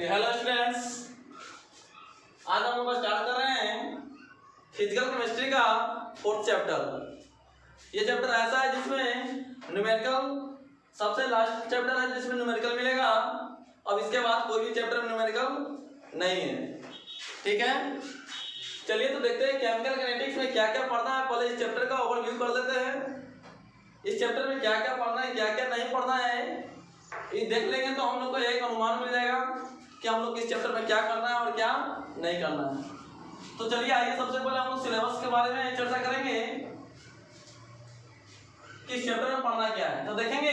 Chemistry. Hello students, आज हम लोग स्टार्ट कर रहे हैं फिजिकल केमिस्ट्री का 4th चैप्टर। ये चैप्टर ऐसा है जिसमें न्यूमेरिकल सबसे लास्ट चैप्टर है जिसमें न्यूमेरिकल मिलेगा। अब इसके बाद कोई भी चैप्टर न्यूमेरिकल नहीं है, ठीक है। चलिए तो देखते हैं केमिकल काइनेटिक्स में क्या क्या पढ़ना है। पहले इस चैप्टर का ओवरव्यू कर लेते हैं। इस चैप्टर में क्या क्या पढ़ना है, क्या क्या नहीं पढ़ना है, ये देख लेंगे तो हम लोग को एक अनुमान मिल जाएगा कि हम लोग इस चैप्टर में क्या करना है और क्या नहीं करना है। तो चलिए आइए, सबसे पहले हम लोग सिलेबस के बारे में चर्चा करेंगे कि इस चैप्टर में पढ़ना क्या है। तो देखेंगे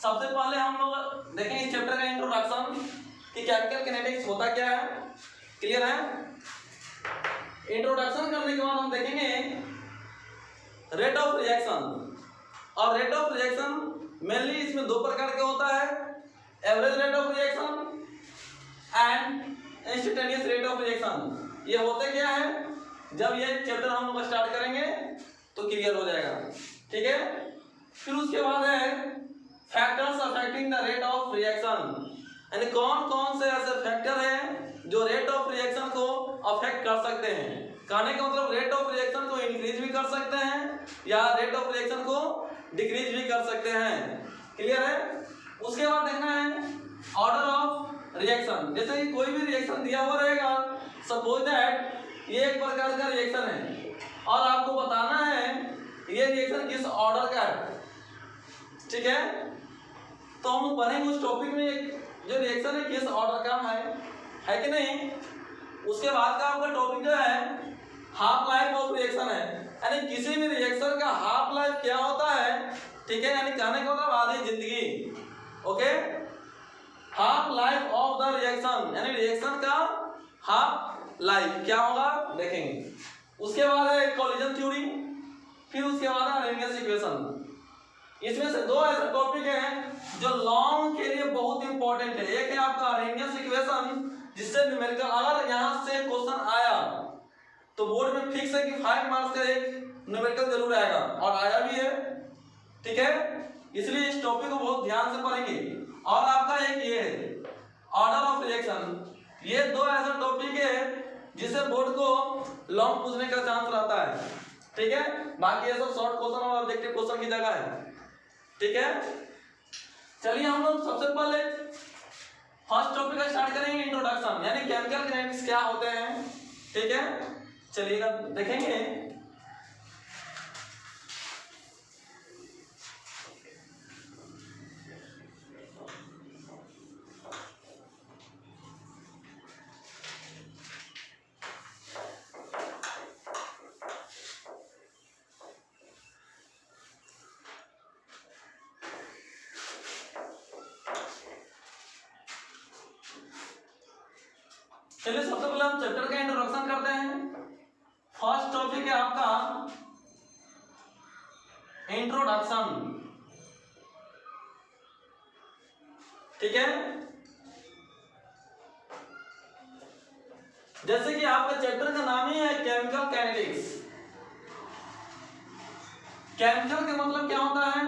सबसे पहले हम लोग देखेंगे इस चैप्टर का इंट्रोडक्शन कि केमिकल काइनेटिक्स होता क्या है। क्लियर है? इंट्रोडक्शन करने के बाद हम देखेंगे रेट ऑफ रिएक्शन। और रेट ऑफ रिएक्शन मेनली इसमें दो प्रकार के होता है, average rate of reaction and instantaneous rate of reaction. ये होते क्या है, जब ये चैप्टर हम लोग स्टार्ट करेंगे तो क्लियर हो जाएगा, ठीक है। फिर उसके बाद है factors affecting the rate of reaction, यानी कौन कौन से ऐसे फैक्टर हैं जो रेट ऑफ रिएक्शन को अफेक्ट कर सकते हैं। कहने का मतलब रेट ऑफ रिएक्शन को इंक्रीज भी कर सकते हैं या रेट ऑफ रिएक्शन को डिक्रीज भी कर सकते हैं। क्लियर है? उसके बाद देखना है ऑर्डर ऑफ रिएक्शन। जैसे कि कोई भी रिएक्शन दिया हुआ रहेगा, सपोज दैट ये एक प्रकार का रिएक्शन है और आपको बताना है ये रिएक्शन किस ऑर्डर का है, ठीक है। तो हम पढ़ेंगे उस टॉपिक में जो रिएक्शन है किस ऑर्डर का है कि नहीं। उसके बाद का आपका टॉपिक जो है हाफ लाइफ ऑफ रिएक्शन है, यानी किसी भी रिएक्शन का हाफ लाइफ क्या होता है, ठीक है। यानी कहने का मतलब आधी जिंदगी, okay. Half life of the reaction यानी रिएक्शन का हाफ लाइफ क्या होगा देखेंगे। उसके बाद है कोलिजन थ्योरी, फिर उसके बाद है अरेंजमेंट इक्वेशन। इसमें से दो ऐसे टॉपिक हैं जो लॉन्ग के लिए बहुत इंपॉर्टेंट है। एक है आपका अरेंजमेंट इक्वेशन, जिससे न्यूमेरिकल अगर यहां से क्वेश्चन आया तो बोर्ड में फिक्स है कि 5 मार्क्स का एक न्यूमेरिकल जरूर आएगा और आया भी है, ठीक है। इसलिए इस टॉपिक को बहुत ध्यान से पढ़ेंगे। और आपका एक ये है ऑर्डर ऑफ रिएक्शन। ये दो ऐसा टॉपिक है जिसे बोर्ड को लॉन्ग पूछने का चांस रहता है, ठीक है। बाकी ये सब शॉर्ट क्वेश्चन और ऑब्जेक्टिव क्वेश्चन की जगह है, ठीक है। चलिए हम लोग सबसे पहले फर्स्ट टॉपिक का स्टार्ट करेंगे, इंट्रोडक्शन, यानी केमिकल काइनेटिक्स क्या होते हैं, ठीक है। चलिएगा देखेंगे। चलिए सबसे पहले हम चैप्टर का इंट्रोडक्शन करते हैं। फर्स्ट टॉपिक है आपका इंट्रोडक्शन, ठीक है। जैसे कि आपका चैप्टर का नाम ही है केमिकल काइनेटिक्स। केमिकल का मतलब क्या होता है,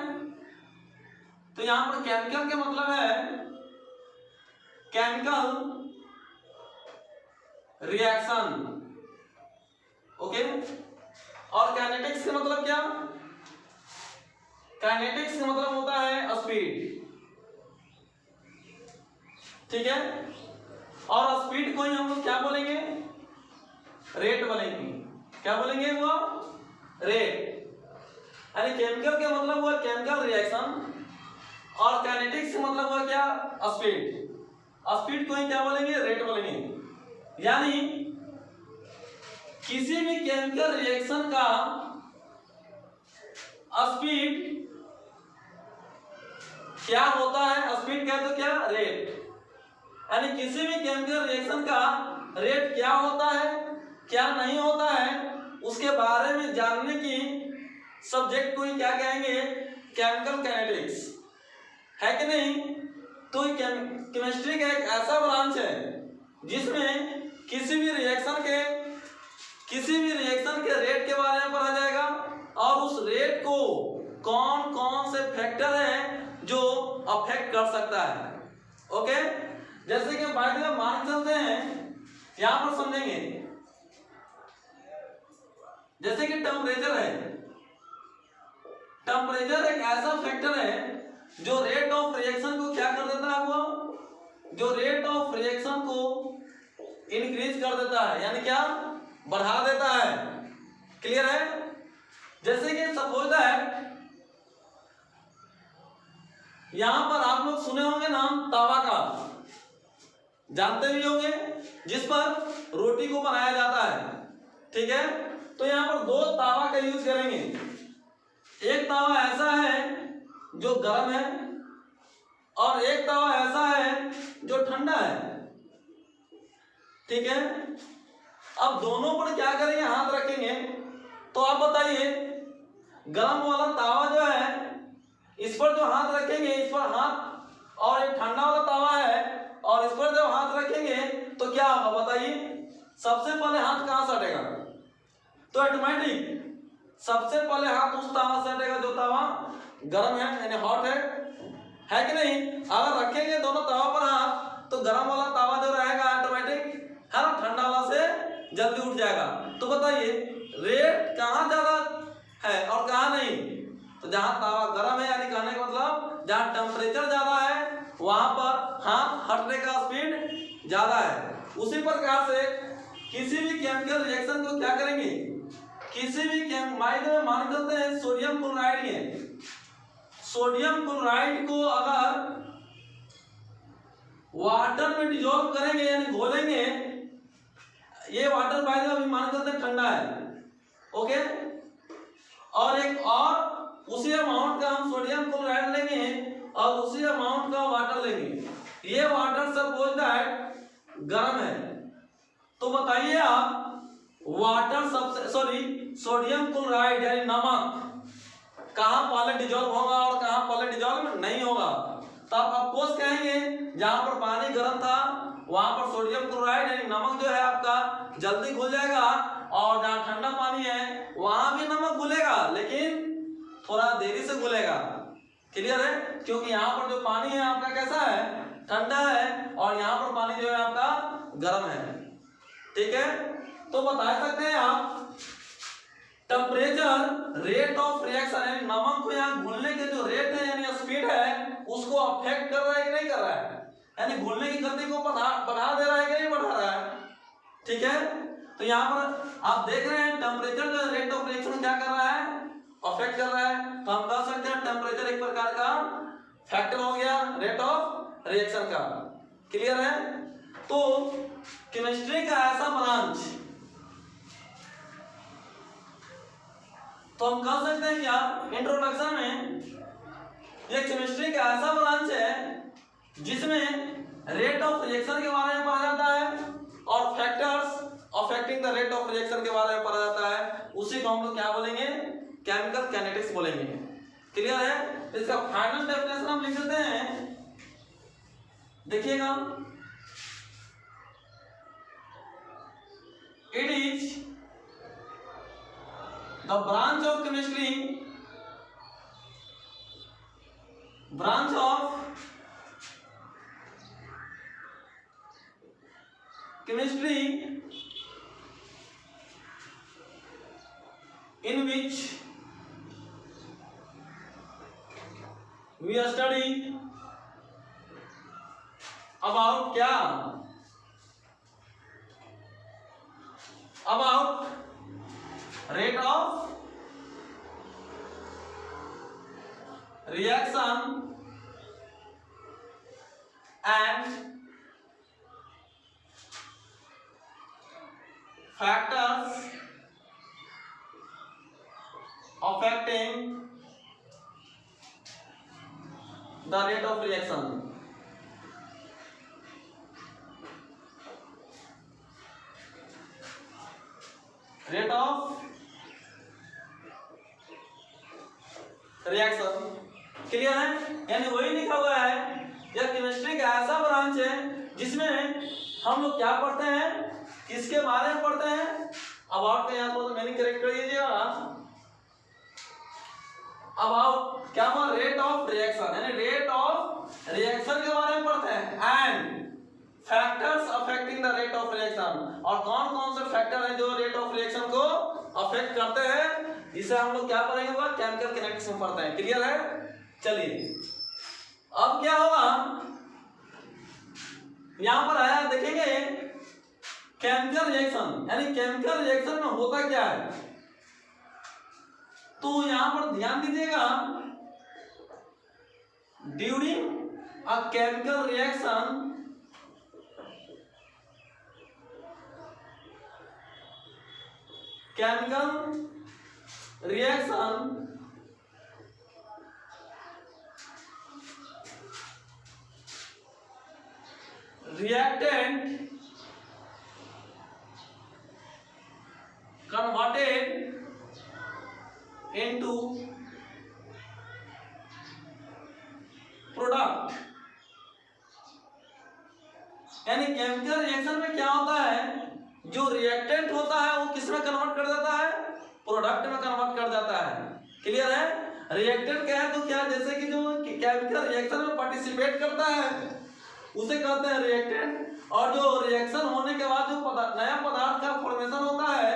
तो यहां पर केमिकल के मतलब है केमिकल रिएक्शन, ओके। और काइनेटिक्स का मतलब क्या, काइनेटिक्स का मतलब होता है स्पीड, ठीक है। और स्पीड को ही हम लोग क्या बोलेंगे, रेट बोलेंगे। क्या बोलेंगे वो, रेट। यानी केमिकल का मतलब हुआ केमिकल रिएक्शन और काइनेटिक्स का मतलब हुआ क्या, स्पीड। स्पीड को ही क्या बोलेंगे, रेट बोलेंगे। यानी किसी भी केमिकल रिएक्शन का स्पीड क्या होता है, स्पीड क्या तो क्या, रेट। यानी किसी भी केमिकल रिएक्शन का रेट क्या होता है, क्या नहीं होता है, उसके बारे में जानने की सब्जेक्ट को ही क्या कहेंगे, केमिकल काइनेटिक्स, है कि नहीं। तो केमिस्ट्री का एक ऐसा ब्रांच है जिसमें किसी भी रिएक्शन के रेट के बारे में पढ़ा जाएगा और उस रेट को कौन कौन से फैक्टर हैं जो अफेक्ट कर सकता है, ओके। जैसे कि बात में मान चलते हैं, यहां पर समझेंगे, जैसे कि टेम्परेचर है, टेम्परेचर एक ऐसा फैक्टर है जो रेट ऑफ रिएक्शन को क्या कर देता है, वो जो रेट ऑफ रिएक्शन को इंक्रीज कर देता है, यानी क्या, बढ़ा देता है। क्लियर है? जैसे कि सपोज है, यहां पर आप लोग सुने होंगे नाम तवा का, जानते भी होंगे, जिस पर रोटी को बनाया जाता है। ठीक है, तो यहां पर दो तावा का यूज करेंगे। एक तावा ऐसा है जो गर्म है और एक तावा ऐसा है जो ठंडा है। ठीक है, अब दोनों पर क्या करेंगे, हाथ रखेंगे। तो आप बताइए, गर्म वाला तावा जो है, इस पर जो हाथ रखेंगे, इस पर हाथ, और एक ठंडा वाला तावा है और इस पर जब हाथ रखेंगे तो क्या होगा बताइए? सबसे पहले हाथ कहां सटेगा? तो ऑटोमेटिक सबसे पहले हाथ उस तावा से हटेगा जो तावा गर्म है, यानी हॉट है कि नहीं? अगर रखेंगे दोनों तावा पर हाथ तो गर्म वाला तावा जो रहेगा ऑटोमेटिक है ना, ठंडा वाला से जल्दी उठ जाएगा। तो बताइए रेट कहाँ ज्यादा है और कहाँ नहीं? तो जहां तावा गर्म है, यानी कहने का मतलब जहां टेम्परेचर ज्यादा है वहां पर हाथ हटने का स्पीड ज्यादा है। उसी प्रकार से किसी भी केमिकल रिएक्शन को क्या करेंगे, किसी भी में मान करते हैं सोडियम क्लोराइड है, सोडियम क्लोराइड को अगर वाटर में डिजोल्व करेंगे यानी घोलेंगे, ये वाटर बाय द वे मान करते हैं ठंडा है, ओके, और एक और उसी अमाउंट का हम सोडियम क्लोराइड लेंगे और उसी अमाउंट का वाटर लेंगे, ये वाटर सपोज दैट गर्म है। तो बताइए आप, वाटर सबसे सोडियम क्लोराइड यानी नमक कहां पहले डिजोल्व होगा और कहां पहले डिजोल्व नहीं होगा? तो आप अफकोर्स कहेंगे जहां पर पानी गर्म था वहां पर सोडियम क्लोराइड यानी नमक जो है आपका जल्दी घुल जाएगा, और जहां ठंडा पानी है वहां भी नमक घुलेगा लेकिन थोड़ा देरी से घुलेगा। क्लियर है? क्योंकि यहाँ पर जो पानी है आपका कैसा है, ठंडा है, और यहाँ पर पानी जो है आपका गर्म है। ठीक है, तो बता सकते हैं आप टेम्परेचर रेट ऑफ रिएक्शन यानी नमक को यहाँ घुलने के जो रेट है यानी स्पीड है उसको अफेक्ट कर रहा है कि नहीं कर रहा है, यानी घुलने की गति को बढ़ा दे रहा है कि नहीं बढ़ा रहा है। ठीक है, तो यहाँ पर आप देख रहे हैं टेम्परेचर जो रेट ऑफ रिएक्शन क्या कर रहा है, अफेक्ट कर रहा है। तो हम कह सकते हैं टेम्परेचर एक प्रकार का फैक्टर हो गया रेट ऑफ रिएक्शन का। क्लियर है? तो केमिस्ट्री का ऐसा ब्रांच, तो हम कह सकते हैं क्या इंट्रोडक्शन में, ये केमिस्ट्री का ऐसा ब्रांच है जिसमें रेट ऑफ रिएक्शन के बारे में पढ़ा जाता है और factors affecting the rate of reaction के बारे में पढ़ा जाता है। उसी को हम लोग क्या बोलेंगे, केमिकल काइनेटिक्स बोलेंगे। क्लियर है? इसका फाइनल डेफिनेशन हम लिख देते हैं, देखिएगा, it is the branch of chemistry, branch of chemistry in which we study about क्या, about rate of reaction and factors affecting the rate of reaction. Rate of reaction. Clear है? यानी वही लिखा हुआ है, यह केमिस्ट्री का ऐसा ब्रांच है जिसमें हम लोग क्या पढ़ते हैं, किसके बारे में पढ़ते हैं, अबाउट का यहाँ पर मीनिंग करेक्ट कर दीजिएगा, अबाउट क्या हुआ, रेट ऑफ रिएक्शन यानी रेट ऑफ रिएक्शन के बारे में पढ़ते हैं, and factors affecting the rate of reaction, और कौन कौन से फैक्टर हैं जो रेट ऑफ रिएक्शन को अफेक्ट करते हैं, इसे हम लोग क्या पढ़ेंगे, वो केमिकल किनेटिक्स में पढ़ते हैं। क्लियर है? चलिए अब क्या होगा, यहां पर आया देखेंगे केमिकल रिएक्शन, यानी केमिकल रिएक्शन में होता क्या है। तो यहां पर ध्यान दीजिएगा, during a chemical reaction reactant converted into product, यानी केमिकल रिएक्शन में क्या होता है, जो रिएक्टेंट होता है वो किस में कन्वर्ट कर देता है, प्रोडक्ट में कन्वर्ट कर देता है। क्लियर है? रिएक्टेंट क्या है, तो क्या, जैसे कि जो केमिकल रिएक्शन में पार्टिसिपेट करता है उसे कहते हैं रिएक्टेंट, और जो रिएक्शन होने के बाद जो नया पदार्थ का फॉर्मेशन होता है,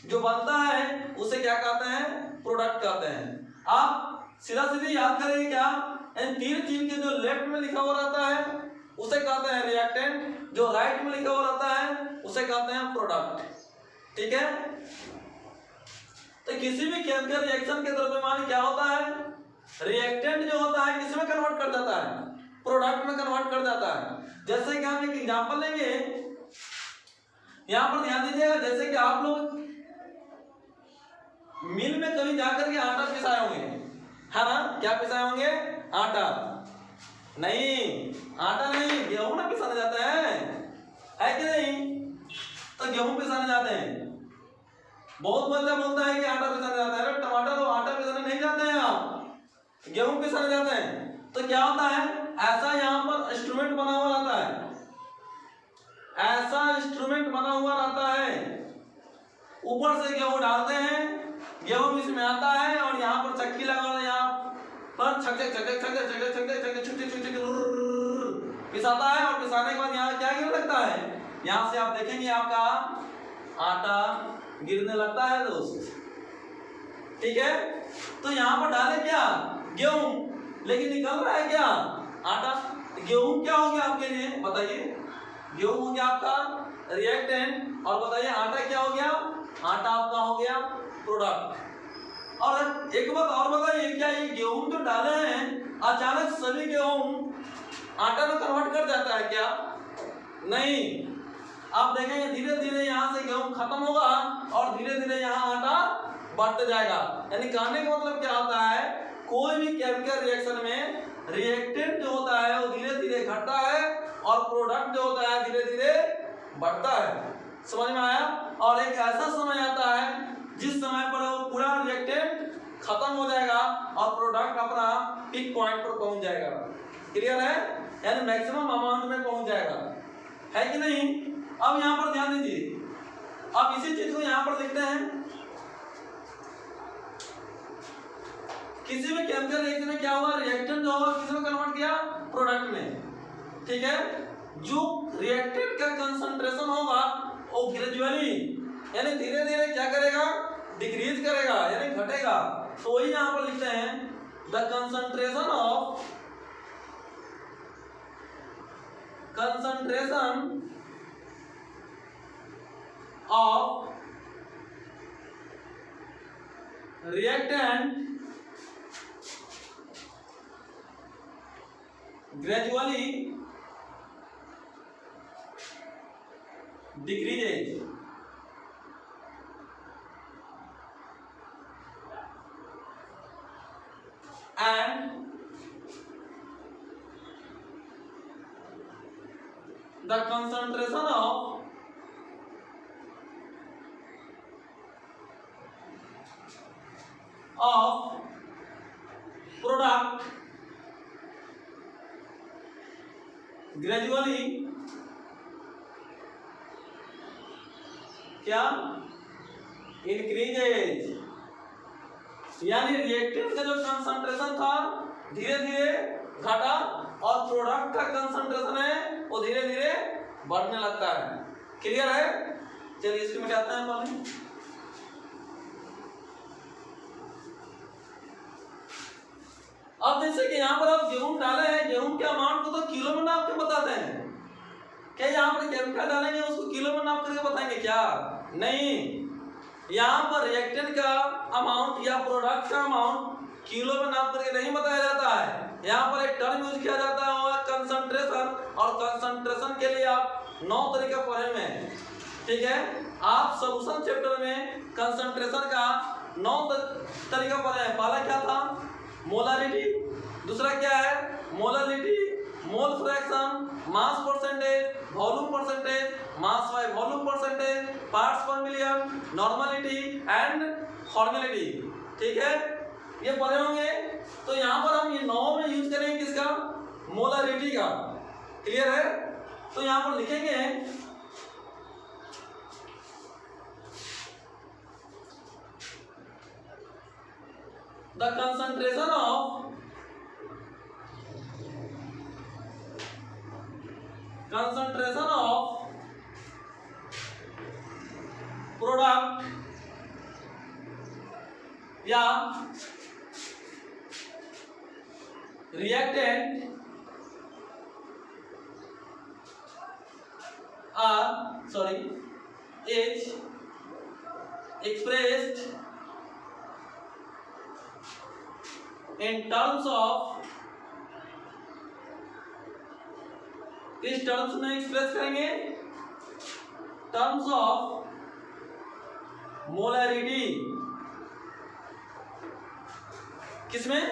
जो बनता है, उसे क्या कहते हैं, प्रोडक्ट कहते हैं। आप सीधा सीधे याद करेंगे क्या, इन तीन चीज के जो लेफ्ट में लिखा हुआ रहता है उसे कहते हैं रिएक्टेंट, जो राइट में लिखा हुआ रहता है उसे कहते हैं प्रोडक्ट। ठीक है? तो किसी भी केमिकल रिएक्शन के द्रव्यमान क्या होता है, रिएक्टेंट जो होता है किसमें कन्वर्ट कर देता है, प्रोडक्ट में कन्वर्ट कर देता है। जैसे कि हम एक एग्जांपल लेंगे, यहां पर ध्यान दीजिएगा, जैसे कि आप लोग मिल में कभी जाकर के आटा पिसाए होंगे, है ना? क्या पिसाए होंगे? आटा नहीं, आटा नहीं, गेहूं ना पिसाने जाते हैं, है कि नहीं? तो गेहूं पिसाने जाते हैं। बहुत बच्चा बोलता है कि आटा पिसाने जाता है, अरे टमाटर तो आटा पिसाने नहीं जाते हैं, आप गेहूं पिसाने जाते हैं। तो क्या होता है, ऐसा यहाँ पर इंस्ट्रूमेंट बना हुआ रहता है, ऐसा इंस्ट्रूमेंट बना हुआ रहता है, ऊपर से गेहूं डालते हैं, गेहूं इसमें आता है, और यहाँ पर चक्की लगा हुआ है, यहाँ पर पिसाता है, और पिसाने के बाद यहाँ क्या गिरने लगता है, यहाँ से आप देखेंगे आपका आटा गिरने लगता है दोस्त। ठीक है? तो यहाँ पर डाले क्या, गेहूं, लेकिन निकल रहा है क्या, आटा। गेहूं क्या हो गया आपके लिए, बताइए? गेहूं हो गया आपका रिएक्टेंट, और बताइए आटा क्या हो गया, आटा आपका हो गया प्रोडक्ट। और एक बात और बताइए, क्या ये गेहूं जो डाले हैं अचानक सभी गेहूं आटा में कन्वर्ट कर जाता है क्या? नहीं, आप देखेंगे धीरे धीरे यहाँ से गेहूं खत्म होगा और धीरे धीरे यहाँ आटा बढ़ते जाएगा। यानी कहने का मतलब क्या होता है, कोई भी केमिकल रिएक्शन में रिएक्टेंट जो होता है वो धीरे धीरे घटता है, और प्रोडक्ट जो होता है धीरे धीरे बढ़ता है। समझ में आया? और एक ऐसा समय आता है जिस समय पर वो पूरा रिएक्टेंट खत्म हो जाएगा और प्रोडक्ट अपना पीक पॉइंट पर पहुंच जाएगा। क्लियर है? यानी मैक्सिमम अमाउंट में पहुंच जाएगा, है कि नहीं? अब यहां पर ध्यान दीजिए, अब इसी चीज को यहां पर लिखते हैं, किसी भी केमिकल रिएक्शन में क्या हुआ, रिएक्टेंट जो होगा किस में कन्वर्ट किया, प्रोडक्ट में। ठीक है? जो रिएक्टेंट का कंसंट्रेशन होगा वो ग्रेजुअली, यानी धीरे धीरे क्या करेगा, डिक्रीज करेगा, यानी घटेगा। तो वही यहां पर लिखते हैं, the concentration of reactant gradually decreases and the concentration of product gradually क्या इंक्रीजेज, यानी रिएक्टेंट का जो कंसंट्रेशन था धीरे धीरे घटा और प्रोडक्ट का कंसंट्रेशन है वो धीरे धीरे बढ़ने लगता है। क्लियर है? चलिए इसको मिटाते हैं पहले। अब जैसे कि यहाँ पर आप गेहूं डाले हैं, गेहूं के अमाउंट को तो किलो में नाप के बताते हैं क्या? यहाँ पर केमिकल डालेंगे उसको किलो में नाप करके बताएंगे क्या? नहीं, यहाँ पर रिएक्टेंट का अमाउंट या प्रोडक्ट का अमाउंट किलो में नाप करके नहीं बताया जाता है। यहाँ पर एक टर्म यूज किया जाता है वो है कंसंट्रेशन, और कंसंट्रेशन के लिए आप 9 तरीका पढ़े हुए हैं, ठीक है? आप सॉल्यूशन चैप्टर में कंसंट्रेशन का 9 तरीका पढ़े हैं। पहला क्या था? मोलारिटी। दूसरा क्या है? Molarity, mole fraction, mass percentage, volume percentage, mass by volume percentage, parts पर मिलियन, नॉर्मलिटी एंड फॉर्मेलिटी, ठीक है? ये पढ़े होंगे। तो यहाँ पर हम ये 9 में यूज करेंगे किसका? मोलारिटी का। क्लियर है? तो यहाँ पर लिखेंगे द कंसंट्रेशन ऑफ प्रोडक्ट या reactant is expressed in terms of, किस टर्म्स में एक्सप्रेस करेंगे? Terms of molarity. किसमें?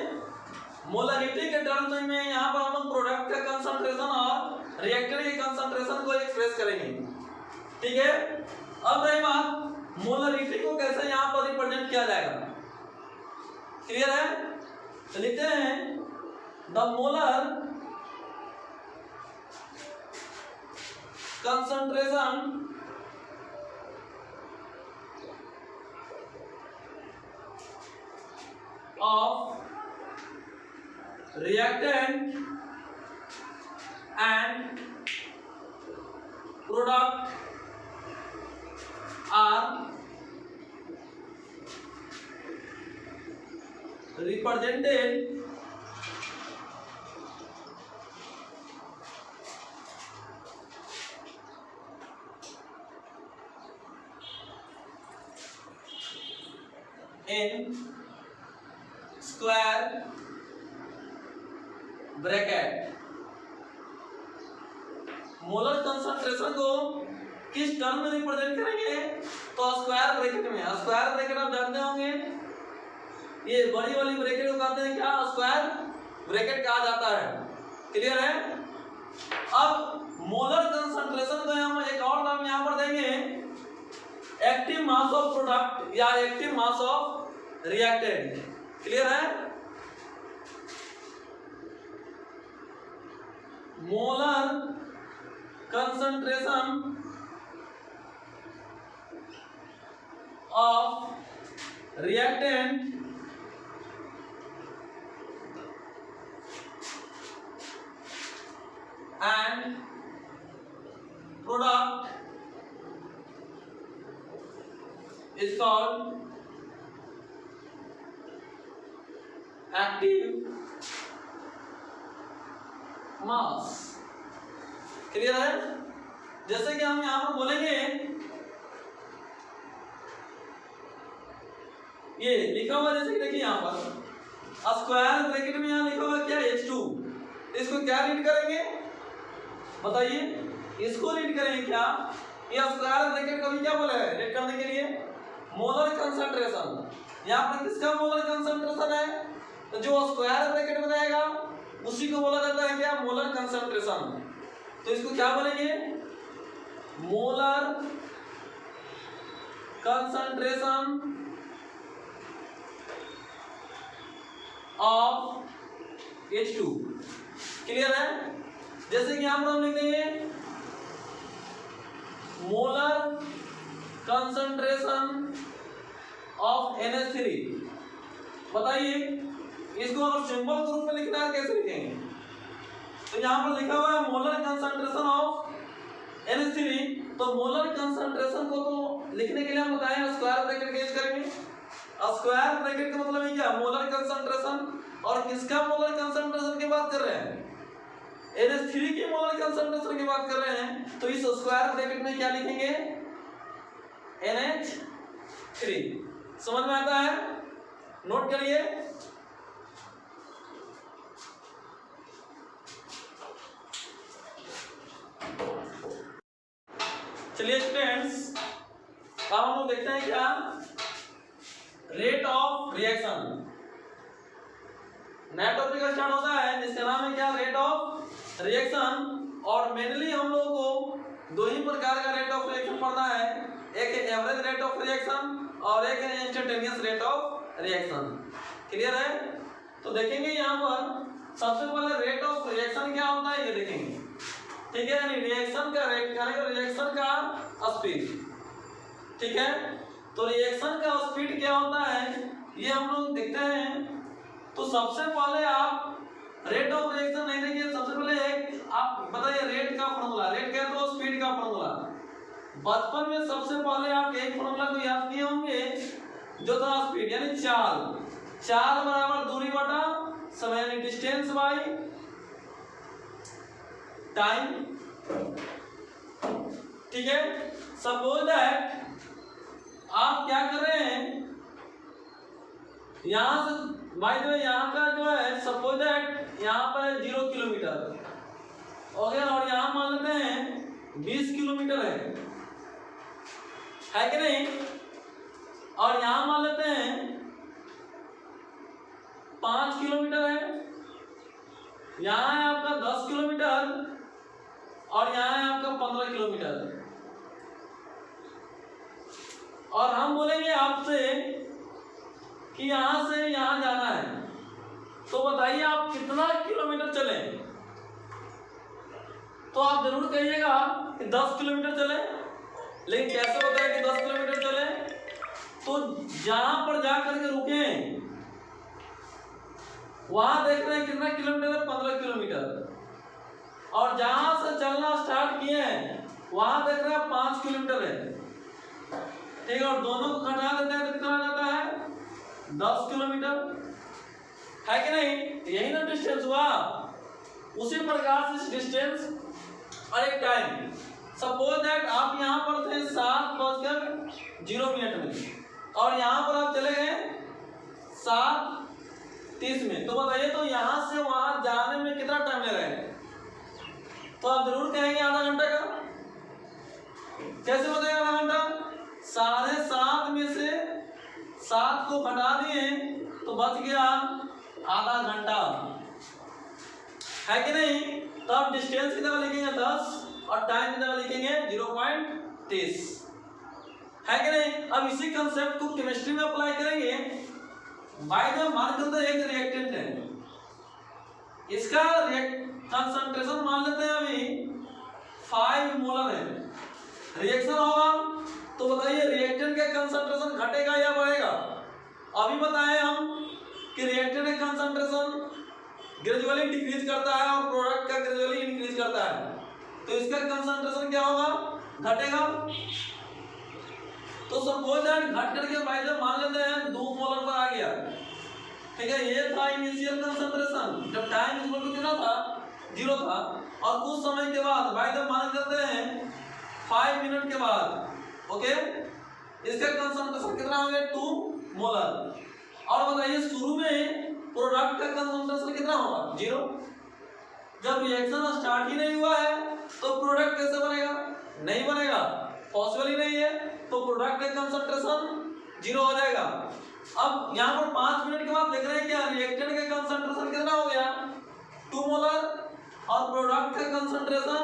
मोलैरिटी के टर्म्स में यहाँ पर हम प्रोडक्ट का कंसंट्रेशन और रिएक्टेंट के कंसंट्रेशन को एक्सप्रेस करेंगे, ठीक है? अब रही बात मोलैरिटी को कैसे यहाँ पर रिप्रेजेंट किया जाएगा। क्लियर है? तो लिखते हैं the molar concentration of reactant and product are represented in square bracket. Molar concentration को किस टर्म में रिप्रेजेंट करेंगे? तो स्क्वायर ब्रैकेट में। स्क्वायर ब्रैकेट आप जानते होंगे, ये बड़ी वाली ब्रैकेट को कहते हैं क्या? स्क्वायर ब्रैकेट कहा जाता है। क्लियर है? अब मोलर कंसंट्रेशन को हम एक और नाम यहाँ पर देंगे, एक्टिव मास ऑफ प्रोडक्ट या active mass of reactant. Clear है? Molar concentration of reactant and product is called active mass. Clear है? जैसे कि हम यहां पर बोलेंगे, ये लिखा हुआ जैसे कि देखिए यहां पर स्क्वायर ब्रैकेट में यहां लिखा हुआ क्या? H2। इसको क्या रीड करेंगे बताइए? इसको रीड करेंगे क्या? ये स्क्वायर ब्रैकेट को भी क्या बोला है रीड करने के लिए? Molar concentration. यहां पर किसका मोलर कंसंट्रेशन है? तो जो स्क्वायर ब्रैकेट में रहेगा उसी को बोला जाता है क्या? Molar concentration. तो इसको क्या बोलेंगे? Molar concentration of H2। Clear है? जैसे कि यहां पर हम लिख देंगे मोलर कंसंट्रेशन ऑफ NH3। बताइए इसको अगर सिंबल के रूप में लिखना है कैसे लिखेंगे? तो यहाँ पर लिखा हुआ है मोलर कंसंट्रेशन ऑफ NH3, तो मोलर कंसंट्रेशन को तो लिखने के लिए हम बताएं स्क्वायर ब्रैकेट यूज करेंगे। स्क्वायर ब्रैकेट का मतलब है क्या, मोलर कंसंट्रेशन। और किसका मोलर कंसंट्रेशन की बात कर रहे हैं, NH3 की मोलर कंसंट्रेशन की बात कर रहे हैं। तो इस स्क्वायर ब्रैकेट में क्या लिखेंगे, NH3। समझ में आता है, नोट करिए। चलिए स्टूडेंट्स, अब हम लोग देखते हैं क्या, रेट ऑफ रिएक्शन। नया टॉपिक स्टार्ट होता है जिसका नाम है क्या, रेट ऑफ रिएक्शन। और मेनली हम लोगों को दो ही प्रकार का रेट ऑफ रिएक्शन पढ़ना है, एक है एवरेज रेट ऑफ रिएक्शन और एक है instantaneous rate of reaction. Clear है? तो देखेंगे यहाँ पर सबसे पहले रेट ऑफ रिएक्शन क्या होता है ये देखेंगे, ठीक है, यानी रिएक्शन का रेट करेंगे, रिएक्शन का स्पीड, ठीक है। तो रिएक्शन का स्पीड क्या होता है ये हम लोग देखते हैं। तो सबसे पहले आप रेट ऑफ रिएक्शन नहीं देखिए, सबसे पहले एक आप बताइए रेट का फॉर्मूला, रेट क्या तो स्पीड का फॉर्मूला। बचपन में सबसे पहले आप एक फॉर्मूला को याद किए होंगे जो था स्पीड यानी चाल, चाल बराबर दूरी बटा समय यानी डिस्टेंस बाई टाइम, ठीक है। सपोज दैट आप क्या कर रहे हैं, यहां से बाय द वे यहाँ का जो है सपोज दैट यहाँ पर 0 किलोमीटर हो गया और यहाँ मान लेते हैं 20 किलोमीटर है कि नहीं, और यहाँ मान लेते हैं 5 किलोमीटर है, यहाँ है आपका 10 किलोमीटर और यहाँ है आपका 15 किलोमीटर। और हम बोलेंगे आपसे कि यहां से यहां जाना है, तो बताइए आप कितना किलोमीटर चले, तो आप जरूर कहिएगा कि 10 किलोमीटर चले। लेकिन कैसे होता है कि 10 किलोमीटर चले, तो जहां पर जाकर के रुके वहां देख रहे हैं कितना किलोमीटर है, 15 किलोमीटर, और जहां से चलना स्टार्ट किए हैं वहां देख रहे हैं 5 किलोमीटर है, ठीक है। और दोनों को घटा देते हैं तो कितना आ जाता है, 10 किलोमीटर, है कि नहीं। यही ना डिस्टेंस हुआ। उसी प्रकार से डिस्टेंस और एक टाइम, सपोज दैट आप यहाँ पर थे 7:0 में और यहाँ पर आप चले गए 7:30 में, तो बताइए तो यहाँ से वहां जाने में कितना टाइम ले रहे हैं, तो आप जरूर कहेंगे आधा घंटा का। कैसे बताएगा आधा घंटा, 7:30 में से 7 को घटा दिए तो बच गया आधा घंटा, है कि नहीं। तो आप डिस्टेंस की जगह लिखेंगे 10 और टाइम की जगह लिखेंगे 0.30, है कि नहीं। अब इसी कंसेप्ट को केमिस्ट्री में अप्लाई करेंगे। बाय द मान के अंदर एक रिएक्टेंट है, इसका कंसंट्रेशन मान लेते हैं अभी 5 मोलर है, रिएक्शन होगा तो बताइए रिएक्टेंट का कंसंट्रेशन घटेगा या बढ़ेगा। अभी बताए हम कि रिएक्टेंट का कंसंट्रेशन ग्रेजुअली डिक्रीज करता है और प्रोडक्ट का ग्रेजुअली इंक्रीज करता है, तो इसका कंसंट्रेशन क्या होगा, घटेगा। तो सपोज दैट घट करके बाय द मान लेते हैं 2 मोलर पर आ गया, ठीक है। ये था इनिशियल कंसंट्रेशन जब टाइम इक्वल टू कितना था, 0 था, और कुछ समय के बाद बाय द मान लेते हैं 5 मिनट के बाद, ओके, इसका कंसंट्रेशन कितना हो गया, 2 मोलर। और बताइए शुरू में प्रोडक्ट का कंसंट्रेशन कितना होगा, 0। जब रिएक्शन स्टार्ट ही नहीं हुआ है तो प्रोडक्ट कैसे बनेगा, नहीं बनेगा, पॉसिबल ही नहीं है, तो प्रोडक्ट का कंसंट्रेशन 0 हो जाएगा। अब यहाँ पर 5 मिनट के बाद देख रहे हैं क्या, रिएक्टेंट का कंसंट्रेशन कितना हो गया, 2 मोलर, और प्रोडक्ट का कंसंट्रेशन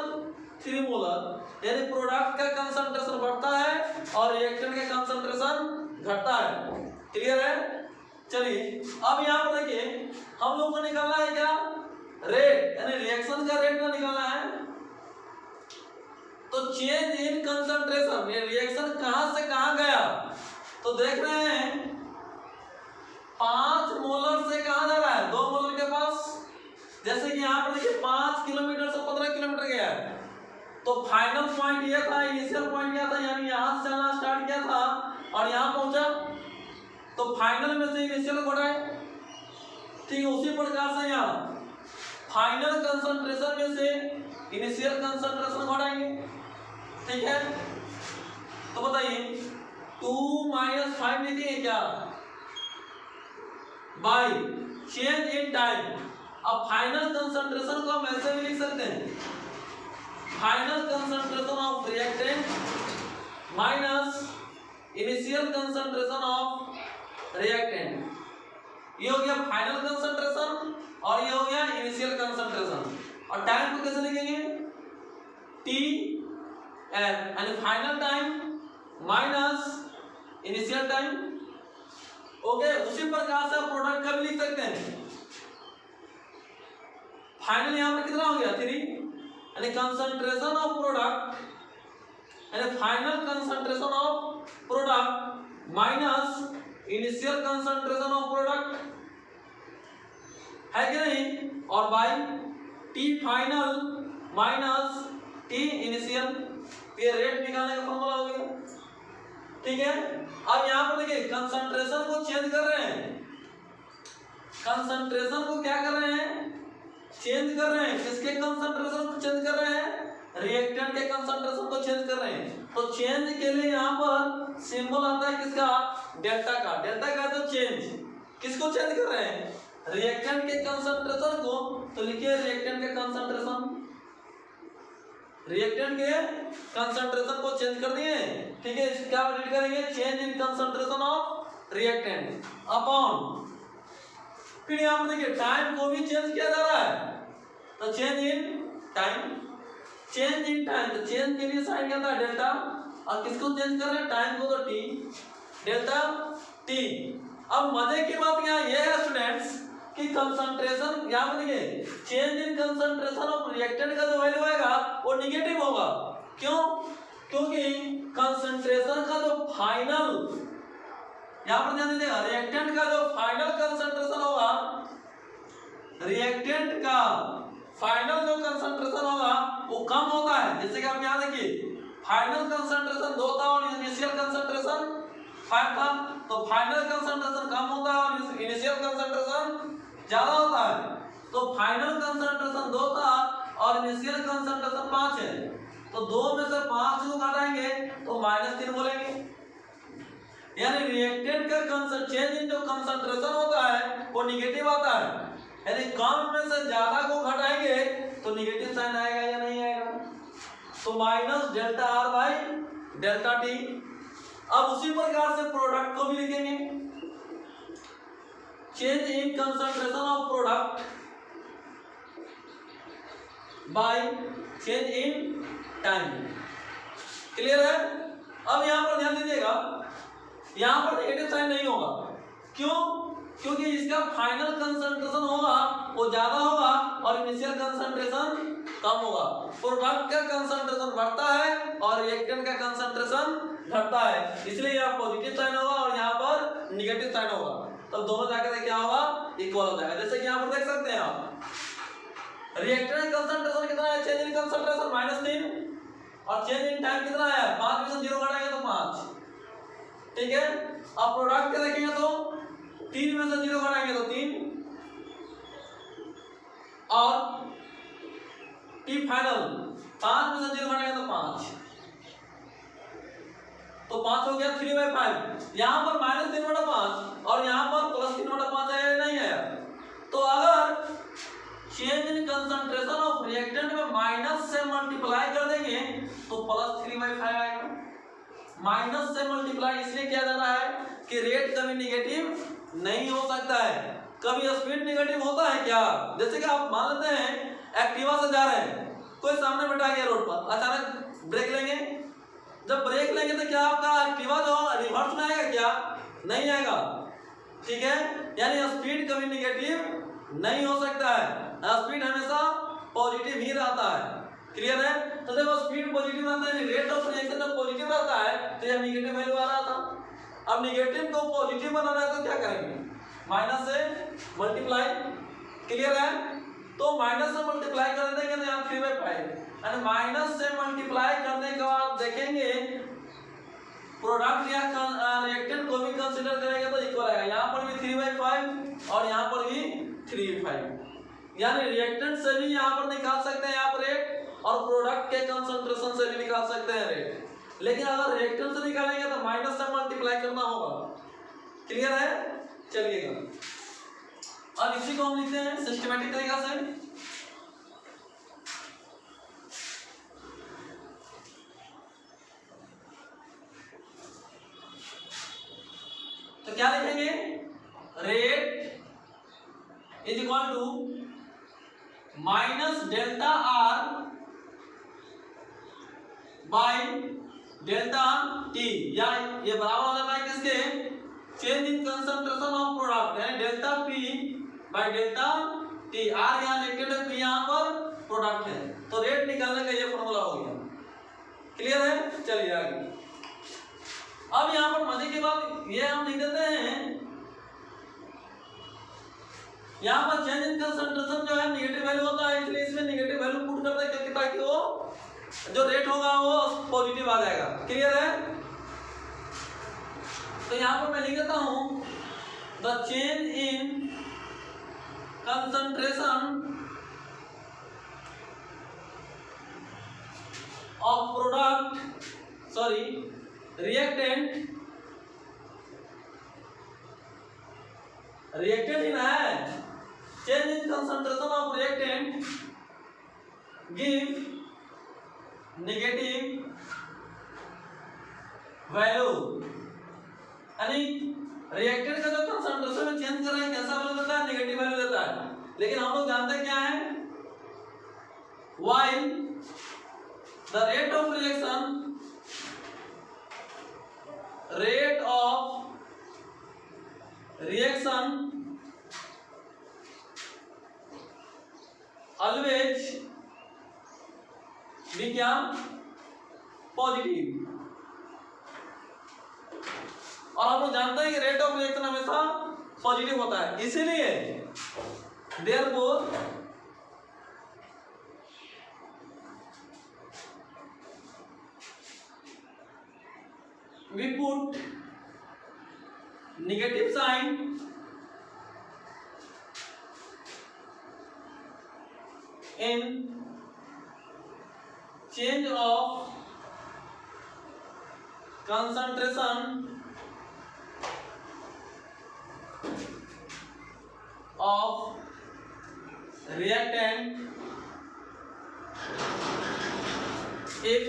3 मोलर, यानी प्रोडक्ट का कंसंट्रेशन बढ़ता है और रिएक्टेंट का कंसंट्रेशन घटता है। क्लियर है? चलिए अब यहाँ पर देखिए हम लोग को निकालना है क्या, रेट, यानी रिएक्शन का रेट का निकालना है। तो चेंज इन कंसंट्रेशन, ये रिएक्शन कहां से कहां गया, तो देख रहे हैं 5 मोलर से कहां जा रहा है, 2 मोलर के पास। जैसे कि यहाँ पर देखिए 5 किलोमीटर से 15 किलोमीटर गया है, तो फाइनल पॉइंट ये था, इनिशियल पॉइंट क्या था, यानी यहां से चलना स्टार्ट किया था और यहां पहुंचा, तो फाइनल में से इनिशियल को हटाए। ठीक है, उसी प्रकार से यहाँ फाइनल कंसंट्रेशन में से इनिशियल कंसंट्रेशन को हटाएंगे। ठीक है, तो बताइए 2 - 5 लिखेंगे क्या, बाय चेंज इन टाइम। अब फाइनल कंसंट्रेशन को हम ऐसे भी लिख सकते हैं, final concentration of reactant minus initial concentration of reactant. ये हो गया फाइनल कंसंट्रेशन और ये हो गया इनिशियल कंसंट्रेशन। और टाइम को कैसे लिखेंगे, टी एफ, यानी final time minus initial time. Okay, उसी प्रकार से प्रोडक्ट का भी लिख सकते हैं। फाइनल यहां पर कितना हो गया 3, यानी कंसंट्रेशन ऑफ प्रोडक्ट, यानी final concentration of product minus initial concentration of product, है कि नहीं, और by T final minus T initial. ये रेट निकालने का फॉर्मूला हो गया। ठीक है, अब यहां पर देखिए कंसंट्रेशन को चेंज कर रहे हैं, कंसंट्रेशन को क्या कर रहे हैं, चेंज कर रहे हैं। किसके कंसंट्रेशन को चेंज कर रहे हैं, रिएक्टेंट के कंसंट्रेशन को चेंज कर रहे हैं। तो चेंज के लिए यहाँ पर सिंबल आता है किसका, डेल्टा का। डेल्टा का तो चेंज, किसको चेंज कर रहे हैं, रिएक्टेंट के कंसंट्रेशन को। तो लिखिए रिएक्टेंट के कंसंट्रेशन, रिएक्टेंट के कंसंट्रेशन को चेंज कर दिए। ठीक है, क्या रीड करेंगे, change in concentration of reactant upon, फिर यहाँ पर देखिए टाइम को भी चेंज किया जा रहा है, तो change in time, change in time, तो चेंज के लिए साइन क्या था, डेल्टा, और किसको चेंज कर रहे हैं, टाइम को, तो टी, डेल्टा टी। अब मजे की बात यहाँ ये है स्टूडेंट्स कि कंसंट्रेशन, यहाँ पर देखिए change in concentration of reactant का जो वैल्यू आएगा वो निगेटिव होगा। क्यों, क्योंकि कंसंट्रेशन का जो फाइनल, यहाँ पर ध्यान दीजिएगा, रिएक्टेंट का जो फाइनल कंसंट्रेशन होगा, रिएक्टेंट का फाइनल जो कंसंट्रेशन होगा वो कम होता है। जैसे कि आप यहाँ देखिए फाइनल कंसंट्रेशन 2 था और इनिशियल कंसंट्रेशन 5 था, तो फाइनल कंसंट्रेशन कम होता है और इनिशियल कंसंट्रेशन ज्यादा होता है। तो फाइनल कंसंट्रेशन 2 था और इनिशियल कंसंट्रेशन 5 है, तो 2 में से 5 को घटाएंगे तो -3 बोलेंगे। यानी रिएक्टेंट का चेंज इन जो कंसंट्रेशन होता है वो निगेटिव आता है, यानी कम में से ज्यादा को घटाएंगे तो निगेटिव साइन आएगा या नहीं आएगा, तो minus delta R by delta T. अब उसी प्रकार से प्रोडक्ट को भी लिखेंगे, change in concentration of product by change in time. Clear है। अब यहां पर ध्यान दीजिएगा, यहां पर नेगेटिव साइन नहीं होगा। क्यों, क्योंकि इसका फाइनल कंसंट्रेशन होगा वो ज्यादा होगा और इनिशियल कंसंट्रेशन कम होगा। प्रोडक्ट का कंसंट्रेशन बढ़ता है और रिएक्टेंट का कंसंट्रेशन घटता है, इसलिए यहाँ पॉजिटिव साइन होगा और यहाँ पर निगेटिव साइन होगा। तब दोनों जाकर क्या होगा, इक्वल हो जाएगा। जैसे कि यहाँ पर देख सकते हैं आप, रिएक्टेंट कंसंट्रेशन कितना है, चेंज इन कंसंट्रेशन -3 और चेंज इन टाइम कितना है, 5 में से 0 घटाएंगे तो 5। ठीक है, अब प्रोडक्ट के देखेंगे तो 3 में से 0 घटाएंगे तो 3 और टी फाइनल 5 में से 0 घटाएंगे तो 5, तो 5 हो गया 3/5। यहाँ पर -3/5 और यहाँ पर +3/5 आया नहीं आया। तो अगर change in concentration of reactant में माइनस से मल्टीप्लाई कर देंगे तो +3/5 आएगा। माइनस से मल्टीप्लाई इसलिए किया जा रहा है कि रेट कभी निगेटिव नहीं हो सकता है, कभी स्पीड निगेटिव होता है क्या। जैसे कि आप मान लेते हैं एक्टिवा से जा रहे हैं, कोई सामने बैठा गया रोड पर, अचानक ब्रेक लेंगे, जब ब्रेक लेंगे तो क्या आपका एक्टिवा जो रिवर्स में आएगा क्या, नहीं आएगा। ठीक है, यानी स्पीड कभी निगेटिव नहीं हो सकता है, स्पीड हमेशा पॉजिटिव ही रहता है। क्लियर है। तो जब स्पीड पॉजिटिव रहता है, रेट ऑफ रिएक्शन जब पॉजिटिव रहता है तो यह निगेटिव वैल्यू आ रहा था। अब निगेटिव को पॉजिटिव बनाना है तो क्या करेंगे, माइनस से मल्टीप्लाई। क्लियर है। तो माइनस से मल्टीप्लाई कर देंगे तो यहाँ 3/5 एंड माइनस से मल्टीप्लाई करने के बाद देखेंगे प्रोडक्ट या रिएक्टेंट को भी कंसीडर करेंगे तो इक्वल आएगा। यहाँ पर भी 3/5 और यहाँ पर भी 3/5, यानी रिएक्टेंट से भी यहाँ पर निकाल सकते हैं आप रेट और प्रोडक्ट के कंसंट्रेशन से भी निकाल सकते हैं रेट, लेकिन अगर रिएक्टेंट से निकालेंगे तो माइनस से मल्टीप्लाई करना होगा। क्लियर है? चलिएगा अब इसी को हम लिखते हैं सिस्टमैटिक तरीका से। तो क्या लिखेंगे? Rate is equal to minus delta R by delta T, या ये बराबर हो जाता है किसके? Change in concentration of product, यानी delta P by delta T. R यहाँ रिएक्टेंट है, पी यहाँ पर प्रोडक्ट है, तो रेट निकालने का ये फॉर्मूला हो गया। क्लियर है? चलिए आगे। अब यहाँ पर मजे की बात ये हम लिख देते हैं, यहाँ पर चेंज इन कंसंट्रेशन जो है निगेटिव वैल्यू होता है, इसलिए इसमें निगेटिव वैल्यू पुट करते हैं क्योंकि ताकि वो जो रेट होगा वो पॉजिटिव आ जाएगा। क्लियर है? तो यहाँ पर मैं लिख देता हूं the change in concentration of product reactant ही ना है, change in concentration of reactant give negative value, यानी रिएक्टेंट का जो कंसंट्रेशन में चेंज कर रहे हैं कैसा वैल्यू देता है? नेगेटिव वैल्यू देता है। लेकिन हम लोग जानते हैं क्या है? while the rate of reaction always भी क्या? पॉजिटिव। और हम लोग जानते हैं कि रेट ऑफ रिएक्शन हमेशा पॉजिटिव होता है, इसीलिए therefore we put negative sign in change of concentration of reactant if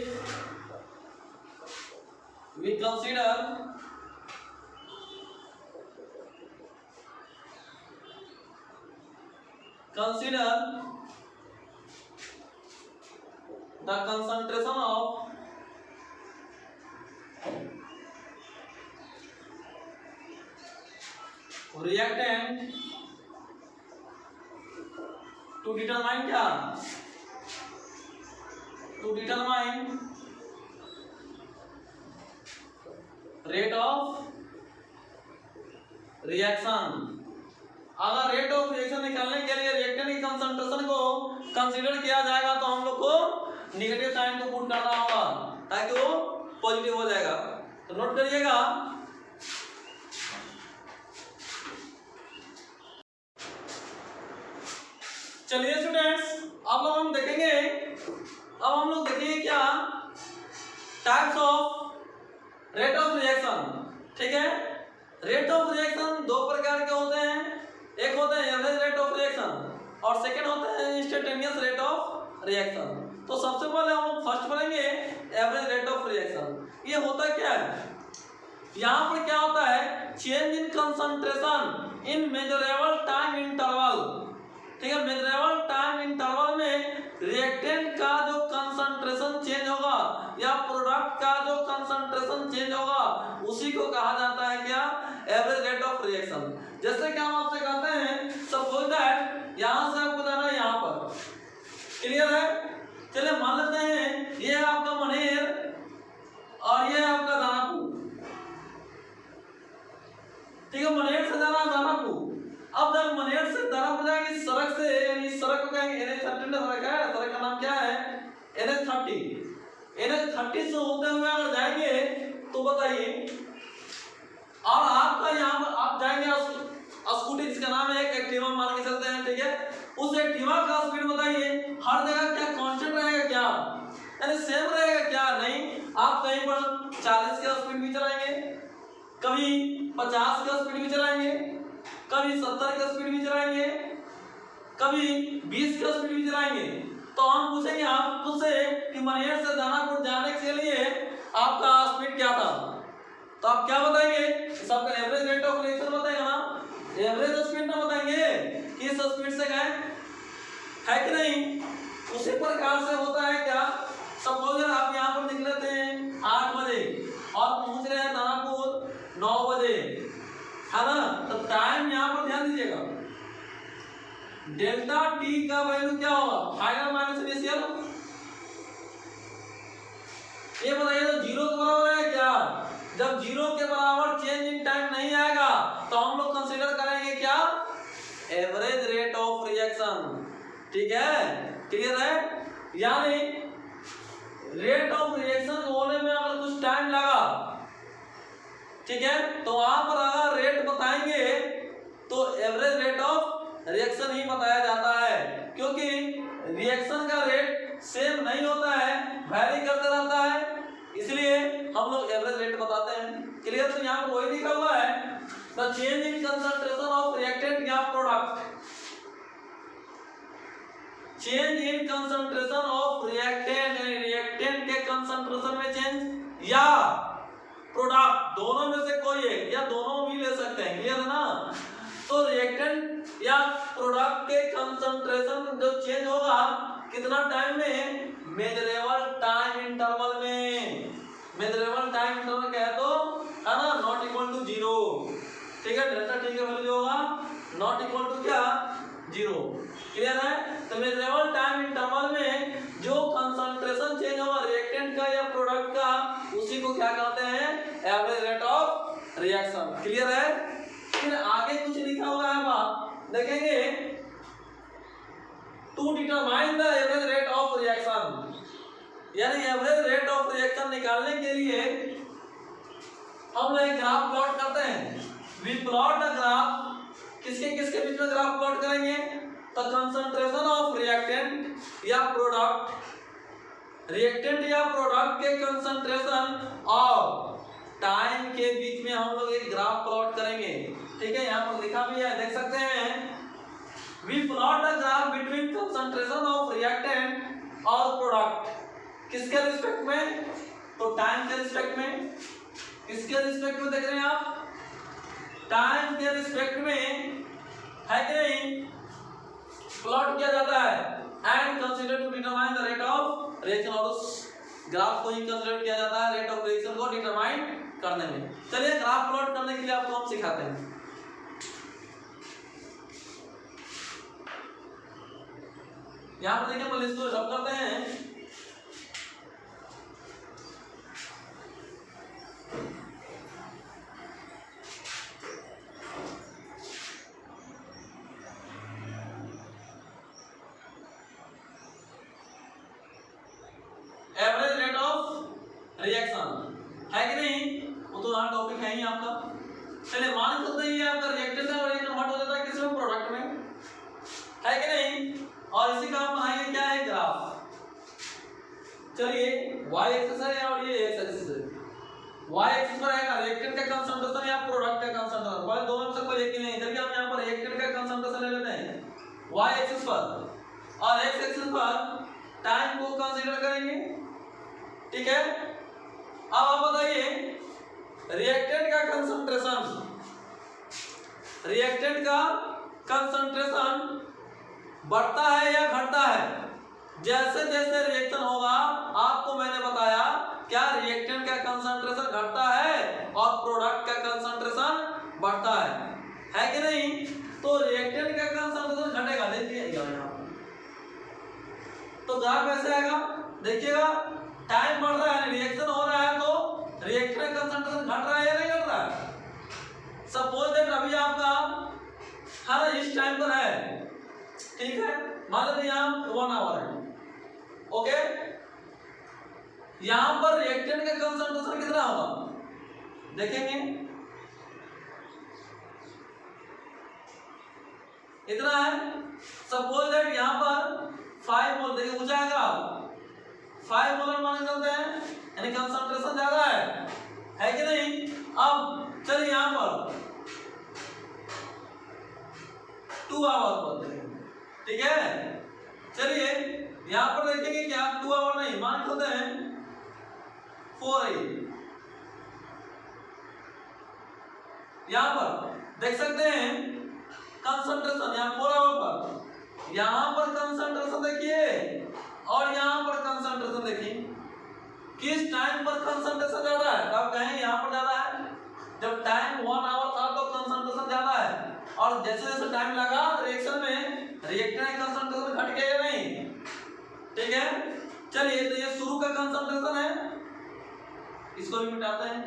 we consider the concentration of reactant to determine क्या? To determine rate of reaction। अगर रेट ऑफ रिएक्शन निकालने के लिए reactant की कंसंट्रेशन को कंसीडर किया जाएगा तो हम लोग को नेगेटिव साइन को पुट करना होगा ताकि वो पॉजिटिव हो जाएगा। तो नोट करिएगा, चलिए स्टूडेंट्स अब हम देखेंगे क्या types of rate of reaction. ठीक है, रेट ऑफ रिएक्शन दो प्रकार के होते हैं, एक होता है एवरेज रेट ऑफ रिएक्शन और सेकंड होता है इंस्टेंटेनियस रेट ऑफ रिएक्शन। तो सबसे पहले हम फर्स्ट पढ़ेंगे एवरेज रेट ऑफ रिएक्शन। ये होता क्या है? यहाँ पर क्या होता है? Change in concentration in measurable time interval. ठीक है, मेजरेबल टाइम इंटरवल में रिएक्टेंट का जो कंसंट्रेशन चेंज होगा या प्रोडक्ट का जो कंसंट्रेशन चेंज होगा उसी को कहा जाता है क्या? Average rate of reaction. जैसे कि हम आपसे कहते हैं सपोज दैट यहाँ से आपको जाना है यहाँ पर। क्लियर है? चलिए मान लेते हैं ये है आपका मनेर और ये है आपका दानापुर। ठीक है, मनेर से जाना दानापुर। अब जब मनेर से दानापुर जाएंगे सड़क से, यानी सड़क को कहेंगे NH13 रखा है, सड़क का नाम क्या है NH30। NH30 से होते हुए अगर जाएंगे तो बताइए, और आपका यहाँ पर आप जाएंगे स्कूटी जिसका नाम है एक एक्टिवा मान के चलते हैं, ठीक है, उस एक्टिवा का स्पीड बताइए हर जगह क्या कांस्टेंट रहेगा क्या, यानी सेम रहेगा क्या, नहीं, आप कहीं पर 40 का स्पीड भी चलाएंगे, कभी 50 का स्पीड भी चलाएंगे, कभी 70 का स्पीड भी चलाएंगे, कभी 20 का स्पीड भी चलाएंगे। तो हम पूछेंगे आपसे कि मनेर से दानापुर जाने के लिए आपका स्पीड क्या था, तो आप क्या बताएंगे, सबका एवरेज रेट ऑफ रिएक्शन बताएगा ना, एवरेज स्पीड ना बताएंगे कि इस स्पीड से गए, है कि नहीं। उसी प्रकार से होता है क्या, सपोज आप यहाँ पर निकले थे 8 बजे और पहुंच रहे हैं दानापुर 9 बजे, है ना, तो टाइम यहाँ पर ध्यान दीजिएगा, डेल्टा टी का वैल्यू क्या होगा, फाइनल माइनस इनिशियल, ये बताइए तो 0 के बराबर है क्या, जब 0 के बराबर चेंज इन टाइम नहीं आएगा तो हम लोग कंसीडर करेंगे क्या, एवरेज रेट ऑफ रिएक्शन, ठीक है, क्लियर है। यानी रेट ऑफ रिएक्शन होने में अगर कुछ टाइम लगा, ठीक है, तो वहां पर अगर रेट बताएंगे तो एवरेज रेट ऑफ रिएक्शन ही बताया जाता है, क्योंकि रिएक्शन का रेट सेम नहीं होता है, वैरी करते रहता है, इसलिए हम लोग एवरेज रेट बताते हैं, क्लियर। तो यहाँ पर वही लिखा हुआ है, the change in concentration of reactant या product, change in concentration of reactant, reactant के कंसंट्रेशन में चेंज या प्रोडक्ट, दोनों में से कोई एक या दोनों भी ले सकते हैं, क्लियर है ना। तो रिएक्टेंट या प्रोडक्ट के कंसंट्रेशन जो चेंज होगा कितना टाइम में, मेजरेबल टाइम इंटरवल में, मेजरेबल टाइम इंटरवल क्या है तो, है ना, नॉट इक्वल टू 0, ठीक है, डेल्टा टी का वैल्यू जो होगा नॉट इक्वल टू क्या 0, क्लियर है। तो मेजरेबल टाइम इंटरवल में जो कंसंट्रेशन चेंज होगा रिएक्टेंट का या प्रोडक्ट का, उसी को क्या कहते हैं, average rate of reaction, clear है। फिर आगे कुछ लिखा हुआ है, आप देखेंगे, to determine the average rate of reaction, यानी एवरेज रेट ऑफ रिएक्शन निकालने के लिए हम लोग ग्राफ प्लॉट करते हैं। वी प्लॉट द ग्राफ, किसके किसके बीच में ग्राफ प्लॉट करेंगे, तो कंसंट्रेशन ऑफ रिएक्टेंट या प्रोडक्ट, रिएक्टेंट या प्रोडक्ट के कंसंट्रेशन और टाइम के बीच में हम लोग एक ग्राफ प्लॉट करेंगे, ठीक है, यहाँ पर लिखा भी है, देख सकते हैं। We plot the graph between concentration of reactant और प्रोडक्ट, किसके रिस्पेक्ट में, तो टाइम के रिस्पेक्ट में, किसके रिस्पेक्ट में देख रहे हैं आप, टाइम के रिस्पेक्ट में, है कि नहीं, प्लॉट किया जाता है, and consider to determine the rate of reaction, और उस ग्राफ को ही कंसीडर किया जाता है रेट ऑफ रिएक्शन को डिटरमाइन करने में। चलिए ग्राफ प्लॉट करने के लिए आपको हम सिखाते हैं। यहाँ पर देखिए, हम इसको रब करते हैं, एवरेज रेट ऑफ रिएक्शन, है कि नहीं, वो तो यहाँ टॉपिक है ही आपका। चलिए मान सकते हैं ये आपका रिएक्टेंट है और ये कन्वर्ट हो जाता है किसमें, प्रोडक्ट में, है कि नहीं, और इसी का हम बनाएंगे क्या है, ग्राफ। चलिए y एक्सिस है और ये x एक्सिस है, y एक्सिस पर आएगा रिएक्टेंट का कंसंट्रेशन या प्रोडक्ट का कंसंट्रेशन, पर दोनों में से कोई एक ही नहीं, जबकि हम यहाँ पर रिएक्टेंट का कंसंट्रेशन ले लेते हैं y एक्सिस पर, और x एक्सिस पर टाइम को कंसीडर करेंगे, ठीक है। अब आप बताइए, रिएक्टेंट का कंसंट्रेशन, रिएक्टेंट का कंसंट्रेशन बढ़ता है या घटता है, जैसे जैसे रिएक्शन होगा, आपको मैंने बताया क्या रिएक्टेंट का कंसंट्रेशन घटता है और प्रोडक्ट का कंसंट्रेशन बढ़ता है कि नहीं। तो रिएक्टेंट का कंसंट्रेशन घटेगा, देखिएगा यहाँ तो ग्राफ कैसे आएगा, देखिएगा, टाइम बढ़ रहा है, रिएक्शन हो रहा है, तो रिएक्टेंट का कंसंट्रेशन घट रहा है या नहीं घट रहा है। सपोज दैट अभी आपका हर इस टाइम पर है, ठीक है, मान लेते हैं यहाँ 1 आवर है, ओके। यहां पर रिएक्टेंट का कंसंट्रेशन कितना होगा देखेंगे, इतना है। सपोज दैट यहां पर 5 मोल देखिए हो जाएगा, 5 मोलर मान चलते हैं, यानी कंसंट्रेशन ज्यादा है कि नहीं। अब चलिए यहां पर 2 आवर पर देखेंगे, ठीक है। चलिए यहां पर देखेंगे क्या 2 आवर नहीं, मान चलते हैं 4 यहां पर देख सकते हैं कंसंट्रेशन यहाँ 4 आवर पर, यहां पर कंसंट्रेशन देखिए और यहां पर कंसंट्रेशन देखिए, किस टाइम पर कंसंट्रेशन ज्यादा है, आप कहेंगे यहां पर ज्यादा है। जब टाइम 1 आवर था तो कंसंट्रेशन ज्यादा है, और जैसे जैसे टाइम लगा रिएक्शन में रिएक्टेंट कंसंट्रेशन घट गया या नहीं, ठीक है। चलिए तो ये शुरू का कंसंट्रेशन है, इसको भी मिटाते हैं।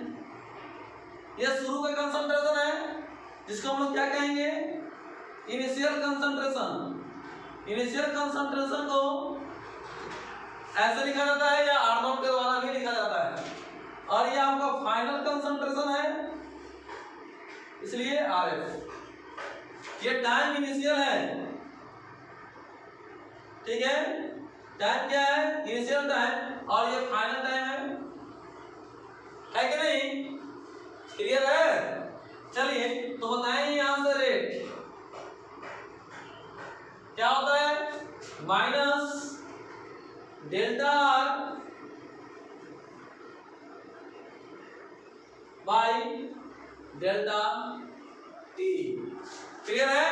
ये शुरू का कंसंट्रेशन है जिसको हम लोग क्या कहेंगे, इनिशियल कंसंट्रेशन। इनिशियल कंसंट्रेशन को ऐसे लिखा जाता है या आर नॉट के द्वारा भी लिखा जाता है, और ये आपका फाइनल कंसंट्रेशन है, इसलिए आर एफ। ये टाइम इनिशियल है, ठीक है। टाइम क्या है, इनिशियल टाइम, और ये फाइनल टाइम है कि नहीं, क्लियर है। चलिए तो बताएं यहां से रेट क्या होता है, minus delta R by delta T, clear है।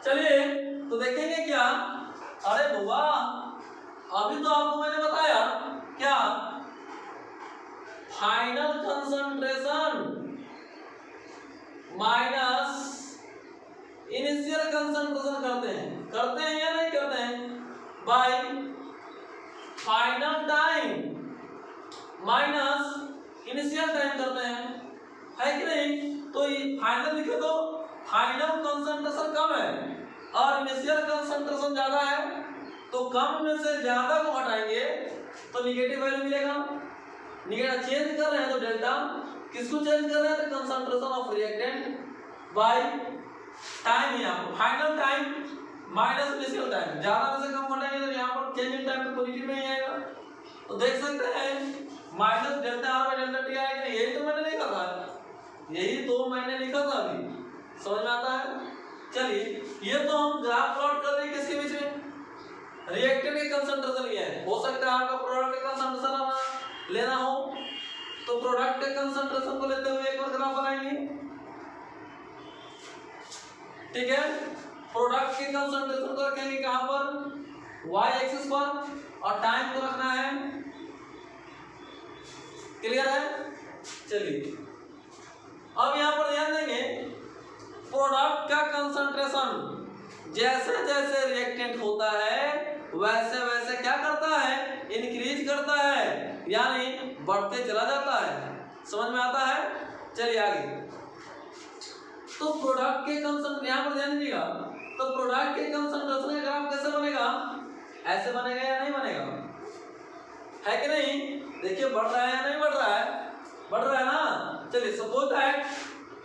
चलिए तो देखेंगे क्या, अरे बुआ अभी तो आपको मैंने बताया क्या, final concentration minus initial concentration करते हैं या नहीं करते हैं, bye final time minus initial time करते हैं, है कि नहीं। तो ये फाइनल लिखे तो फाइनल कंसंट्रेशन कम है और इनिशियल कंसंट्रेशन ज्यादा है, तो कम में से ज्यादा को हटाएंगे तो निगेटिव वैल्यू मिलेगा। निगेटिव चेंज कर रहे हैं तो डेल्टा, किसको चेंज कर रहे हैं तो concentration of reactant by time, यहाँ final time minus initial time, ज्यादा में से कम हटाएंगे तो यहाँ पर चेंज इन टाइम तो पॉजिटिव में ही आएगा। तो देख सकते हैं minus delta R by delta T आएगा, यही तो मैंने लिखा था, यही तो मैंने लिखा था, अभी समझ में आता है। चलिए ये तो हम ग्राफ प्लॉट कर रहे हैं किसके बीच में, रिएक्टेंट के कंसंट्रेशन लिया है, हो सकता है आपका प्रोडक्ट का कंसंट्रेशन लेना हो तो प्रोडक्ट के कंसंट्रेशन को लेते हुए एक और ग्राफ बनाएंगे, ठीक है। प्रोडक्ट के कंसंट्रेशन को रखेंगे कहां पर, y एक्सिस पर, और टाइम को रखना है, क्लियर है। चलिए अब यहां पर ध्यान देंगे, प्रोडक्ट का कंसंट्रेशन जैसे जैसे रिएक्टेंट होता है वैसे वैसे क्या करता है, इंक्रीज करता है, यानी बढ़ते चला जाता है, समझ में आता है। चलिए आगे, तो प्रोडक्ट के कंसंट्रेशन यहां पर ध्यान दीजिएगा, तो प्रोडक्ट के कंसंट्रेशन का ग्राफ कैसे बनेगा, ऐसे बनेगा या नहीं बनेगा, है कि नहीं। देखिए बढ़ रहा है या नहीं बढ़ रहा है, बढ़ रहा है ना। चलिए सपोज दैट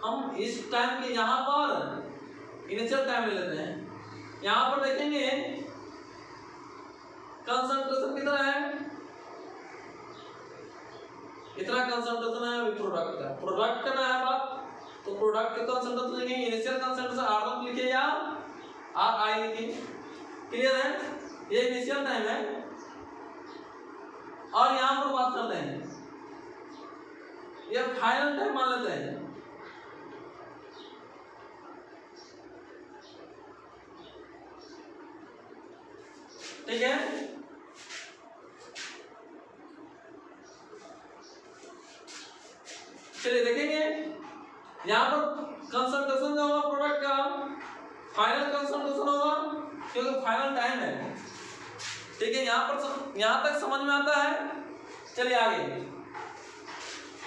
हम इस टाइम के यहाँ पर इनिशियल टाइम ले लेते हैं, यहाँ पर देखेंगे कंसंट्रेशन कितना है, इतना कंसंट्रेशन है अभी प्रोडक्ट का, प्रोडक्ट करना है बात, तो प्रोडक्ट का कंसंट्रेशन लिखेंगे, इनिशियल कंसंट्रेशन आर नॉट लिखिए या आर आई लिखिए, क्लियर है। ये इनिशियल टाइम है, और यहां पर बात करते हैं ये फाइनल टाइम मान लेते हैं, ठीक है। चलिए देखेंगे यहां पर कंसंट्रेशन जो होगा प्रोडक्ट का फाइनल कंसंट्रेशन होगा, क्योंकि फाइनल टाइम है, ठीक है। यहां तक समझ में आता है। चलिए आगे,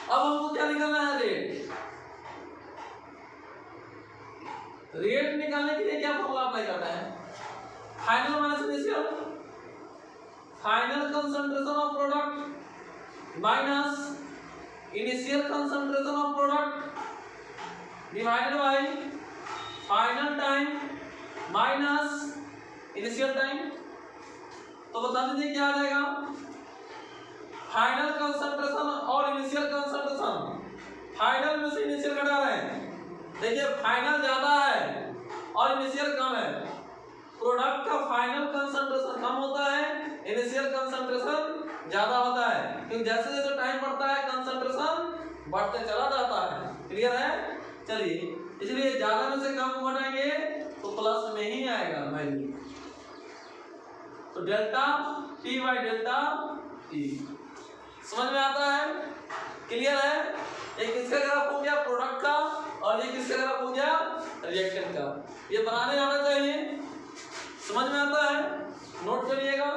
अब हमको क्या निकालना है, रेट। रेट निकालने के लिए क्या फॉर्मूला अप्लाई करना है, final minus initial, final concentration of product minus initial concentration of product divided by final time minus initial time. तो बता दीजिए क्या आ जाएगा, फाइनल कंसंट्रेशन और इनिशियल कंसंट्रेशन, फाइनल में से इनिशियल घटा रहे हैं, देखिए फाइनल ज्यादा है और इनिशियल कम है, प्रोडक्ट का फाइनल कंसंट्रेशन कम होता है, इनिशियल कंसंट्रेशन ज्यादा होता है, क्योंकि जैसे जैसे टाइम बढ़ता है कंसंट्रेशन बढ़ते चला जाता है। क्लियर है? चलिए, इसलिए ज्यादा में से कम को घटाएंगे तो प्लस में ही आएगा वैल्यू। तो delta T by delta T समझ में आता है? क्लियर है? एक किसका ग्राफ हो गया प्रोडक्ट का और ये किसका ग्राफ हो गया रिएक्टेंट का। ये बनाने आना चाहिए, समझ में आता है? नोट करिएगा।